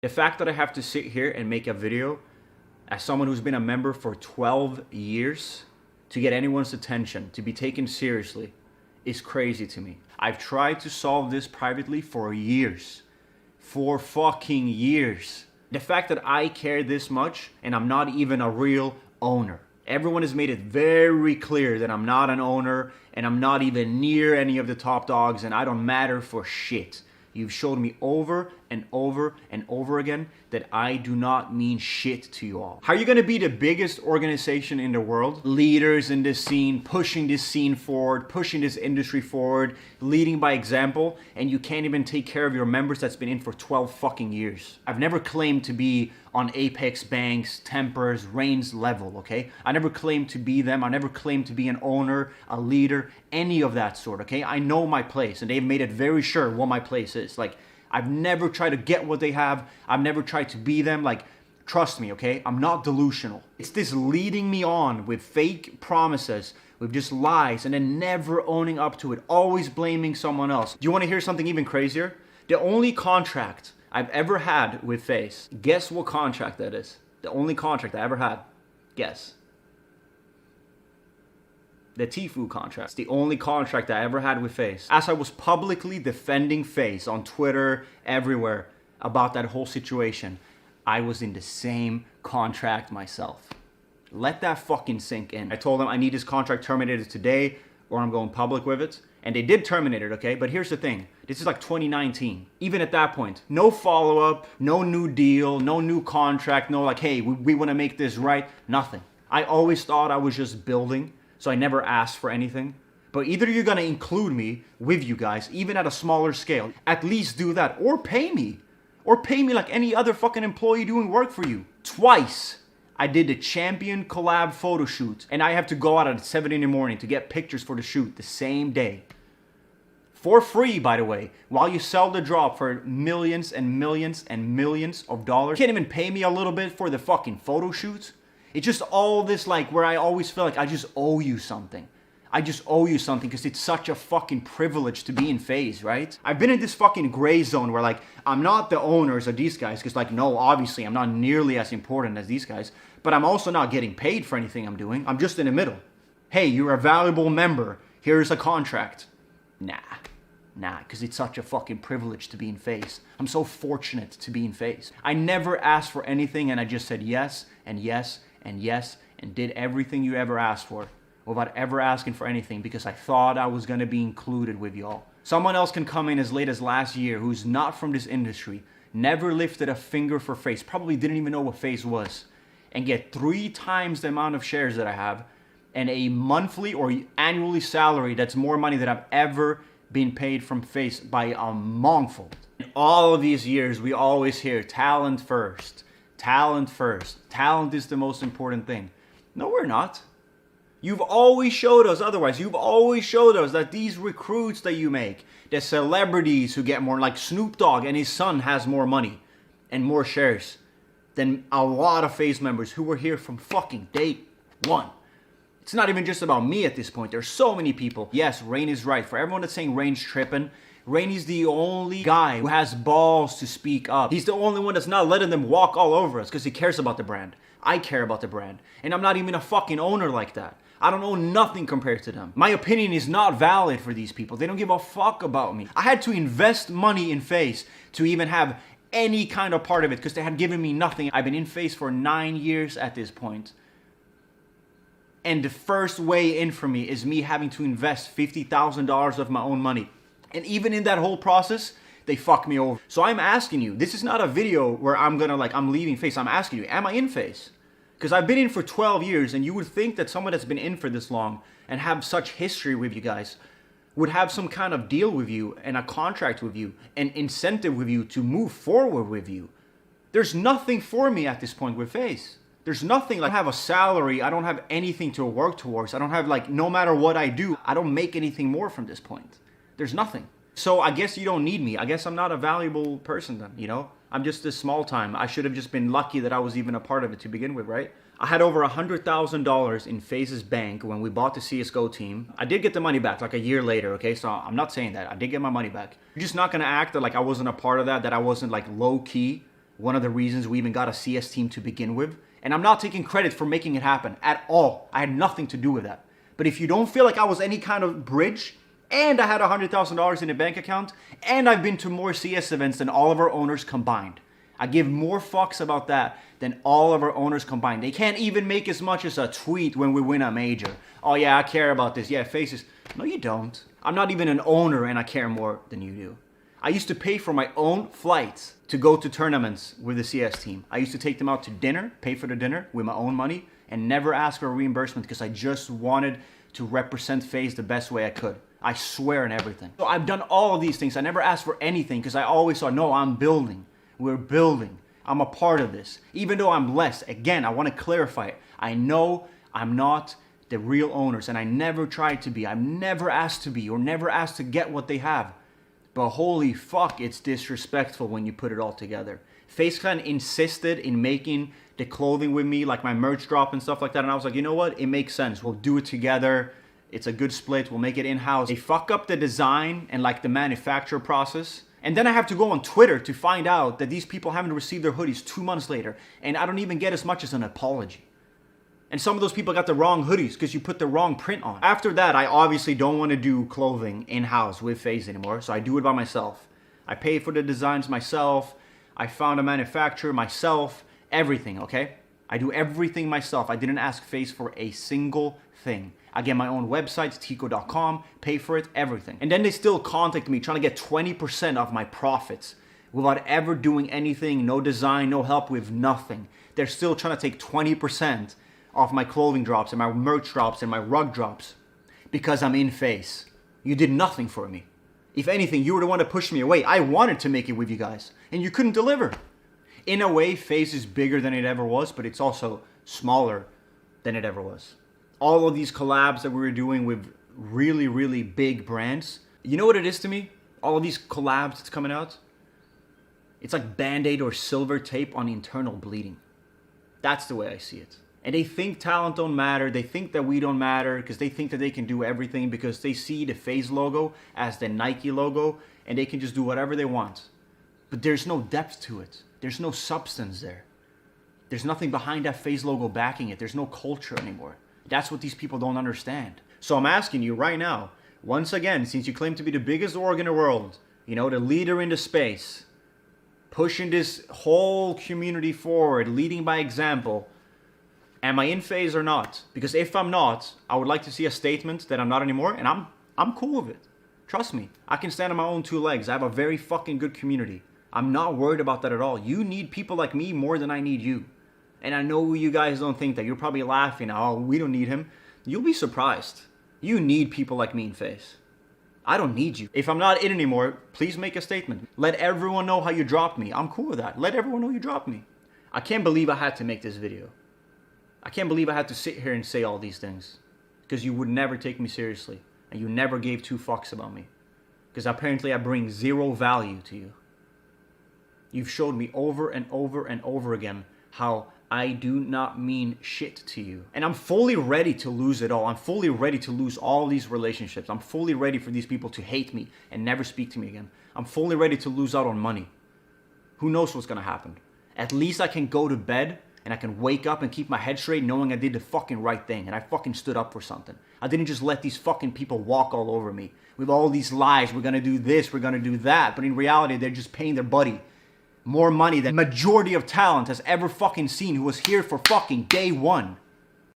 The fact that I have to sit here and make a video as someone who's been a member for 12 years to get anyone's attention, to be taken seriously, is crazy to me. I've tried to solve this privately for years. For fucking years. The fact that I care this much and I'm not even a real owner. Everyone has made it very clear that I'm not an owner and I'm not even near any of the top dogs and I don't matter for shit. You've showed me over and over and over again that I do not mean shit to you all. How are you gonna be the biggest organization in the world? Leaders in this scene, pushing this scene forward, pushing this industry forward, leading by example, and you can't even take care of your members that's been in for 12 fucking years. I've never claimed to be on Apex Bank's, Temper's, Rain's level, okay? I never claimed to be them. I never claimed to be an owner, a leader, any of that sort, okay? I know my place, and they've made it very sure what my place is. Like, I've never tried to get what they have. I've never tried to be them. Like, trust me, okay? I'm not delusional. It's this leading me on with fake promises, with just lies, and then never owning up to it, always blaming someone else. Do you want to hear something even crazier? The only contract I've ever had with FaZe, guess what contract that is? The only contract I ever had. Guess. The Teeqo contract. It's the only contract I ever had with FaZe. As I was publicly defending FaZe on Twitter, everywhere, about that whole situation, I was in the same contract myself. Let that fucking sink in. I told them I need this contract terminated today or I'm going public with it. And they did terminate it, okay? But here's the thing. This is like 2019. Even at that point, no follow-up, no new deal, no new contract, no like, hey, we want to make this right. Nothing. I always thought I was just building, so I never asked for anything. But either you're going to include me with you guys, even at a smaller scale. At least do that. Or pay me. Or pay me like any other fucking employee doing work for you. Twice. I did the Champion collab photo shoot, and I have to go out at 7 in the morning to get pictures for the shoot the same day. For free, by the way, while you sell the drop for millions and millions and millions of dollars. You can't even pay me a little bit for the fucking photo shoot. It's just all this like where I always feel like I just owe you something. I just owe you something because it's such a fucking privilege to be in FaZe, right? I've been in this fucking gray zone where like, I'm not the owners of these guys because like, no, obviously I'm not nearly as important as these guys, but I'm also not getting paid for anything I'm doing. I'm just in the middle. Hey, you're a valuable member. Here's a contract. Nah, because it's such a fucking privilege to be in FaZe. I'm so fortunate to be in FaZe. I never asked for anything and I just said yes and yes and yes and did everything you ever asked for without ever asking for anything because I thought I was going to be included with y'all. Someone else can come in as late as last year who's not from this industry, never lifted a finger for FaZe, probably didn't even know what FaZe was, and get 3 times the amount of shares that I have and a monthly or annually salary that's more money than I've ever been paid from FaZe by a mongfold. In all of these years, we always hear talent first. Talent first. Talent is the most important thing. No, we're not. You've always showed us otherwise. You've always showed us that these recruits that you make, the celebrities who get more, like Snoop Dogg and his son has more money and more shares than a lot of FaZe members who were here from fucking day one. It's not even just about me at this point. There's so many people. Yes, Rain is right. For everyone that's saying Rain's tripping, Rain is the only guy who has balls to speak up. He's the only one that's not letting them walk all over us because he cares about the brand. I care about the brand. And I'm not even a fucking owner like that. I don't own nothing compared to them. My opinion is not valid for these people. They don't give a fuck about me. I had to invest money in FaZe to even have any kind of part of it because they had given me nothing. I've been in FaZe for 9 years at this point. And the first way in for me is me having to invest $50,000 of my own money. And even in that whole process, they fuck me over. So I'm asking you, this is not a video where I'm leaving FaZe. I'm asking you, am I in FaZe? Because I've been in for 12 years and you would think that someone that's been in for this long and have such history with you guys would have some kind of deal with you and a contract with you, an incentive with you to move forward with you. There's nothing for me at this point with FaZe. There's nothing. Like, I don't have a salary. I don't have anything to work towards. I don't have, like, no matter what I do, I don't make anything more from this point. There's nothing. So I guess you don't need me. I guess I'm not a valuable person then, you know? I'm just this small time. I should have just been lucky that I was even a part of it to begin with, right? I had over $100,000 in FaZe's bank when we bought the CSGO team. I did get the money back like a year later, okay? So I'm not saying that. I did get my money back. You're just not going to act like I wasn't a part of that I wasn't like low-key one of the reasons we even got a CS team to begin with. And I'm not taking credit for making it happen at all. I had nothing to do with that. But if you don't feel like I was any kind of bridge, and I had $100,000 in a bank account, and I've been to more CS events than all of our owners combined. I give more fucks about that than all of our owners combined. They can't even make as much as a tweet when we win a major. Oh yeah, I care about this. Yeah, FaZe. No, you don't. I'm not even an owner and I care more than you do. I used to pay for my own flights to go to tournaments with the CS team. I used to take them out to dinner, pay for the dinner with my own money, and never ask for a reimbursement because I just wanted to represent FaZe the best way I could. I swear on everything. So I've done all of these things. I never asked for anything because I always thought, no, I'm building. We're building. I'm a part of this. Even though I'm less, again, I want to clarify it. I know I'm not the real owners and I never tried to be. I've never asked to be or never asked to get what they have. But holy fuck, it's disrespectful when you put it all together. FaZe Clan insisted in making the clothing with me, like my merch drop and stuff like that. And I was like, you know what? It makes sense. We'll do it together. It's a good split. We'll make it in-house. They fuck up the design and like the manufacture process. And then I have to go on Twitter to find out that these people haven't received their hoodies 2 months later. And I don't even get as much as an apology. And some of those people got the wrong hoodies because you put the wrong print on. After that, I obviously don't want to do clothing in-house with FaZe anymore. So I do it by myself. I pay for the designs myself. I found a manufacturer myself. Everything, okay? I do everything myself. I didn't ask FaZe for a single thing. I get my own website, Teeqo.com, pay for it, everything. And then they still contact me trying to get 20% of my profits without ever doing anything, no design, no help with nothing. They're still trying to take 20% off my clothing drops and my merch drops and my rug drops because I'm in FaZe. You did nothing for me. If anything, you were the one that pushed me away. I wanted to make it with you guys and you couldn't deliver. In a way, FaZe is bigger than it ever was, but it's also smaller than it ever was. All of these collabs that we were doing with really, really big brands. You know what it is to me? All of these collabs that's coming out? It's like Band-Aid or silver tape on internal bleeding. That's the way I see it. And they think talent don't matter. They think that we don't matter because they think that they can do everything because they see the FaZe logo as the Nike logo and they can just do whatever they want. But there's no depth to it. There's no substance there. There's nothing behind that FaZe logo backing it. There's no culture anymore. That's what these people don't understand. So I'm asking you right now, once again, since you claim to be the biggest org in the world, you know, the leader in the space, pushing this whole community forward, leading by example, am I in FaZe or not? Because if I'm not, I would like to see a statement that I'm not anymore, and I'm cool with it. Trust me, I can stand on my own 2 legs. I have a very fucking good community. I'm not worried about that at all. You need people like me more than I need you. And I know you guys don't think that. You're probably laughing, oh, we don't need him. You'll be surprised. You need people like me in FaZe. I don't need you. If I'm not in anymore, please make a statement. Let everyone know how you dropped me. I'm cool with that. Let everyone know you dropped me. I can't believe I had to make this video. I can't believe I had to sit here and say all these things. Because you would never take me seriously. And you never gave 2 fucks about me. Because apparently I bring 0 value to you. You've showed me over and over and over again how I do not mean shit to you. And I'm fully ready to lose it all. I'm fully ready to lose all these relationships. I'm fully ready for these people to hate me and never speak to me again. I'm fully ready to lose out on money. Who knows what's gonna happen? At least I can go to bed and I can wake up and keep my head straight knowing I did the fucking right thing and I fucking stood up for something. I didn't just let these fucking people walk all over me with all these lies. We're gonna do this, we're gonna do that. But in reality, they're just paying their buddy more money than majority of talent has ever fucking seen who was here for fucking day 1.